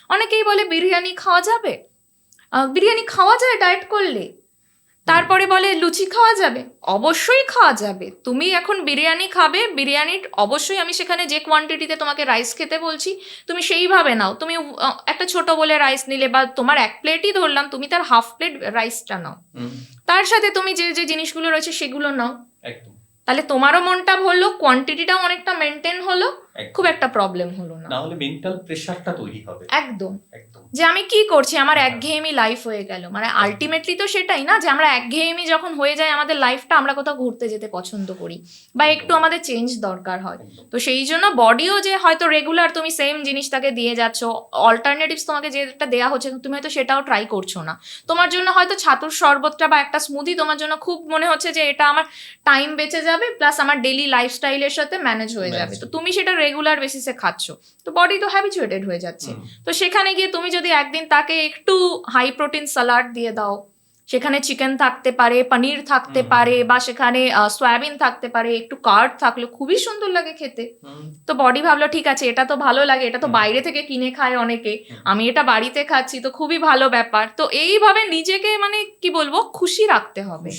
অনেকেই বলে বিরিয়ানি খাওয়া যাবে, বিরিয়ানি খাওয়া যায় ডায়েট করলে। তারপরে বলে লুচি খাওয়া যাবে, অবশ্যই খাওয়া যাবে। তুমি এখন বিরিয়ানি খাবে, বিরিয়ানির অবশ্যই আমি সেখানে যে কোয়ান্টিটিতে তোমাকে রাইস খেতে বলছি তুমি সেইভাবে নাও। তুমি একটা ছোট বলে রাইস নিলে, বা তোমার 1 প্লেটই ধরলাম, তুমি তার হাফ প্লেট রাইসটা নাও, তার সাথে তুমি যে যে জিনিসগুলো রয়েছে সেগুলো নাও। একদম। তাহলে তোমারও মনটা ভরলো, কোয়ান্টিটিটাও অনেকটা মেনটেন হলো, খুব একটা প্রবলেম হলো না। না হলে মেন্টাল প্রেসারটা তৈরি হবে। একদম, একদম। যে আমি কি করছি, আমার একঘেয়েমি লাইফ হয়ে গেল। মানে আলটিমেটলি তো সেটাই না, যে আমরা একঘেয়েমি যখন হয়ে যায় আমাদের লাইফটা, আমরা কোথাও ঘুরতে যেতে পছন্দ করি বা একটু আমাদের চেঞ্জ দরকার হয়। তো সেই জন্য বডিও যে হয়তো রেগুলার তুমি সেম জিনিসটাকে দিয়ে যাচ্ছ, অল্টারনেটিভস তোমাকে যেটা দেওয়া হচ্ছে তুমি হয়তো সেটাও ট্রাই করছো না। তোমার জন্য হয়তো ছাতুর শরবতটা বা একটা স্মুদি তোমার জন্য খুব মনে হচ্ছে যে এটা আমার টাইম বেঁচে যাবে, প্লাস আমার ডেলি লাইফস্টাইলের সাথে ম্যানেজ হয়ে যাবে, তো তুমি সেটা রেগুলার বেসিসে খাচ্ছ, তো বডি তো হ্যাবিচুয়েটেড হয়ে যাচ্ছে। তো সেখানে গিয়ে তুমি যদি একদিন তাকে একটু হাই প্রোটিন স্যালাড দিয়ে দাও, সেখানে চিকেন থাকতে পারে, পনির থাকতে পারে, বা সেখানে সয়াবিন থাকতে পারে, একটু কার্ড থাকলে খুবই সুন্দর লাগে খেতে। তো বডি ভাবলো ঠিক আছে, এটা তো ভালো লাগে, এটা তো বাইরে থেকে কিনে খায় অনেকে, আমি এটা বাড়িতে খাচ্ছি, তো খুবই ভালো ব্যাপার। তো এইভাবে নিজেকে মানে কি বলবো, খুশি রাখতে হবে।